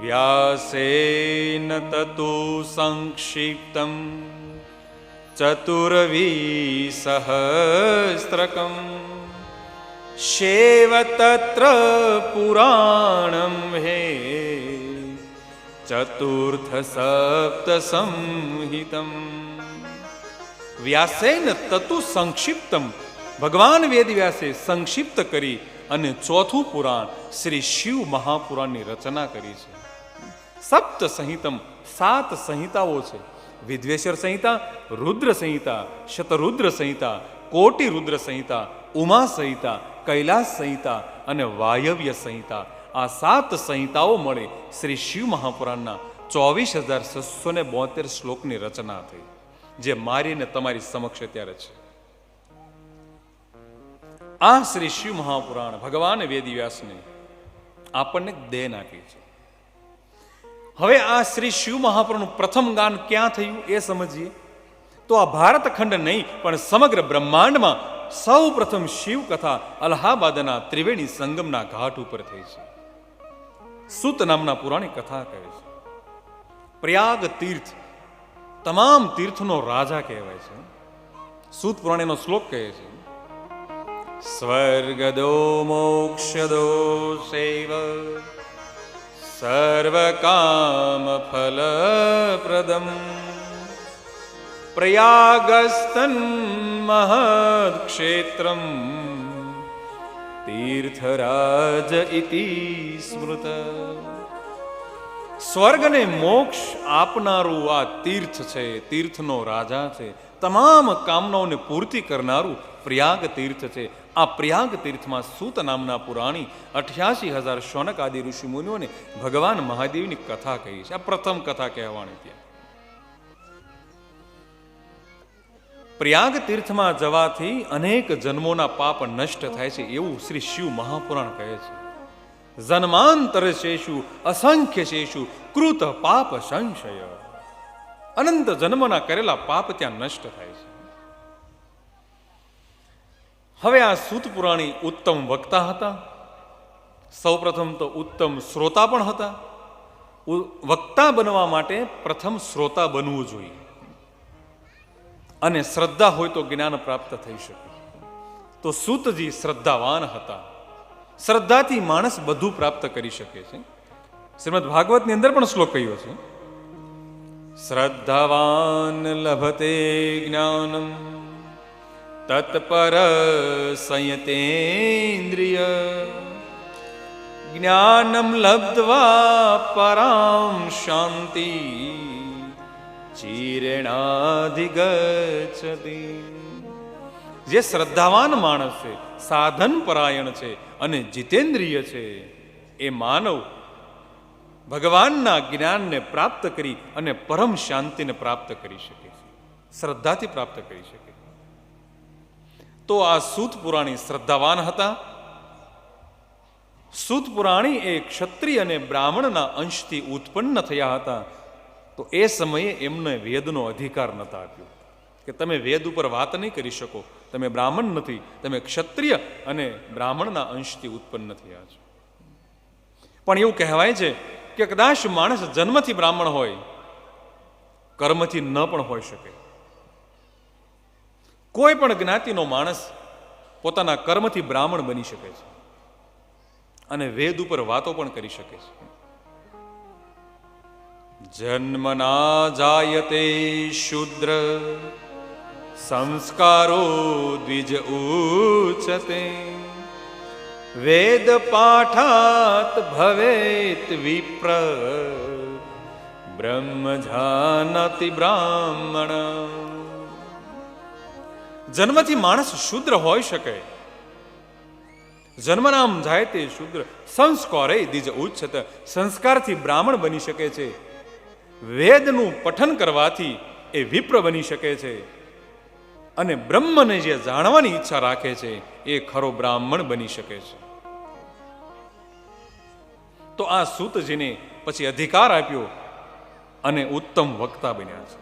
વ્યાસેન તતુ સંક્ષિપ્તમ ચતુર્વિસહસ્ત્રકમ shave તત્ર પુરાણમ હે ચતુર્થ સપ્ત સંહિતમ. વ્યાસેન તતુ સંક્ષિપ્તમ, ભગવાન વેદવ્યાસે સંક્ષિપ્ત કરી અને ચોથું પુરાણ શ્રી શિવ મહાપુરાણની રચના કરી છે. સપ્ત સંહિતમ, 7 સંહિતાઓ છે. વિદ્વેશ્વર સંહિતા, રુદ્ર સંહિતા, શતરુદ્ર સંહિતા, કોટિ રુદ્ર સંહિતા, ઉમા સંહિતા, કૈલાસ સંહિતા અને વાયવ્ય સંહિતા. આ 7 સંહિતાઓ મળે શ્રી શિવ મહાપુરાણના 24,672 શ્લોકની રચના થઈ, જે મારીને તમારી સમક્ષ અત્યારે છે. આ શ્રી શિવ મહાપુરાણ ભગવાન વેદવ્યાસને આપણને દેન આપી છે. હવે આ શ્રી શિવ મહાપુરાણનું પ્રથમ ગાન ક્યાં થયું એ સમજીએ તો આ ભારત ખંડ નહીં પણ સમગ્ર બ્રહ્માંડમાં સૌ પ્રથમ શિવ કથા અલ્હાબાદના ત્રિવેણી સંગમના ઘાટ ઉપર થઈ છે. સૂત નામના પુરાણી કથા કહે છે, પ્રયાગ તીર્થ તમામ તીર્થનો રાજા કહેવાય છે. સૂત પુરાણીનો શ્લોક કહે છે, સ્વર્ગદો મોક્ષદો સૈવ સર્વકામ ફલપ્રદમ પ્રયાગસ્તન મહદ ક્ષેત્રમ તીર્થરાજ ઇતિ સ્મૃત. સ્વર્ગ ને મોક્ષ આપનારું આ તીર્થ છે, તીર્થનો રાજા છે. તમામ કામનાઓને પૂર્તિ કરનારું પ્રયાગ તીર્થ છે. આ પ્રયાગ તીર્થમાં સૂત નામના પુરાણી 88,000 શૌનક આદિ ઋષિ મુનિઓને ભગવાન મહાદેવની કથા કહી છે. આ પ્રથમ કથા કહેવાની. ત્યાં પ્રયાગ તીર્થમાં જવાથી અનેક જન્મોના પાપ નષ્ટ થાય છે એવું શ્રી શિવ મહાપુરાણ કહે છે. જન્માંતર શેષુ અસંખ્ય શેષુ કૃત પાપ સંશય, અનંત જન્મના કરેલા પાપ ત્યાં નષ્ટ થાય છે. હવે આ સૂત પુરાણી ઉત્તમ વક્તા હતા. સૌપ્રથમ તો ઉત્તમ શ્રોતા પણ હતા. વક્તા બનવા માટે પ્રથમ શ્રોતા બનવું જોઈએ અને શ્રદ્ધા હોય તો જ્ઞાન પ્રાપ્ત થઈ શકે. તો સૂતજી શ્રદ્ધાવાન હતા. શ્રદ્ધાથી માણસ બધું પ્રાપ્ત કરી શકે છે. શ્રીમદ ભાગવતની અંદર પણ શ્લોક કહ્યો છે, શ્રદ્ધાવાન લભતે જ્ઞાનમ તત્પર સંયતેન્દ્રિય જ્ઞાનમ લબ્ધ્વા પરામ શાંતિ ચિરેણાધિગચ્છતિ. જે શ્રદ્ધાવાન માણસ છે, સાધન પરાયણ છે અને જીતેન્દ્રિય છે, એ માનવ ભગવાનના જ્ઞાનને પ્રાપ્ત કરી અને પરમ શાંતિને પ્રાપ્ત કરી શકે છે, શ્રદ્ધાથી પ્રાપ્ત કરી શકે. તો આ સૂત પુરાણી શ્રદ્ધાવાન હતા. સૂત પુરાણી એ ક્ષત્રિય અને બ્રાહ્મણના અંશથી ઉત્પન્ન થયા હતા. તો એ સમયે એમને વેદનો અધિકાર નહોતો આપ્યો કે તમે વેદ ઉપર વાત નહીં કરી શકો, તમે બ્રાહ્મણ નથી, તમે ક્ષત્રિય અને બ્રાહ્મણના અંશથી ઉત્પન્ન થયા છો. પણ એવું કહેવાય છે કે કદાચ માણસ જન્મથી બ્રાહ્મણ હોય, કર્મથી ન પણ હોઈ શકે. કોઈ પણ જ્ઞાતિનો માણસ પોતાના કર્મથી બ્રાહ્મણ બની શકે છે અને વેદ ઉપર વાતો પણ કરી શકે છે. જન્મના જાયતે શૂદ્ર સંસ્કારો દ્વિજ ઉચ્યતે વેદ પાઠાત ભવેત વિપ્ર બ્રહ્મ જાનાતિ બ્રાહ્મણ. જન્મથી માણસ શૂદ્ર હોઈ શકે. જન્મનામ જાય તે શૂદ્ર સંસ્કારે દ્વિજ ઉચ્યતે, સંસ્કારથી બ્રાહ્મણ બની શકે છે. વેદનું પઠન કરવાથી એ વિપ્ર બની શકે છે અને બ્રહ્મને જે જાણવાની ઈચ્છા રાખે છે એ ખરો બ્રાહ્મણ બની શકે છે. તો આ સૂતજીને પછી અધિકાર આપ્યો અને ઉત્તમ વક્તા બન્યા છે.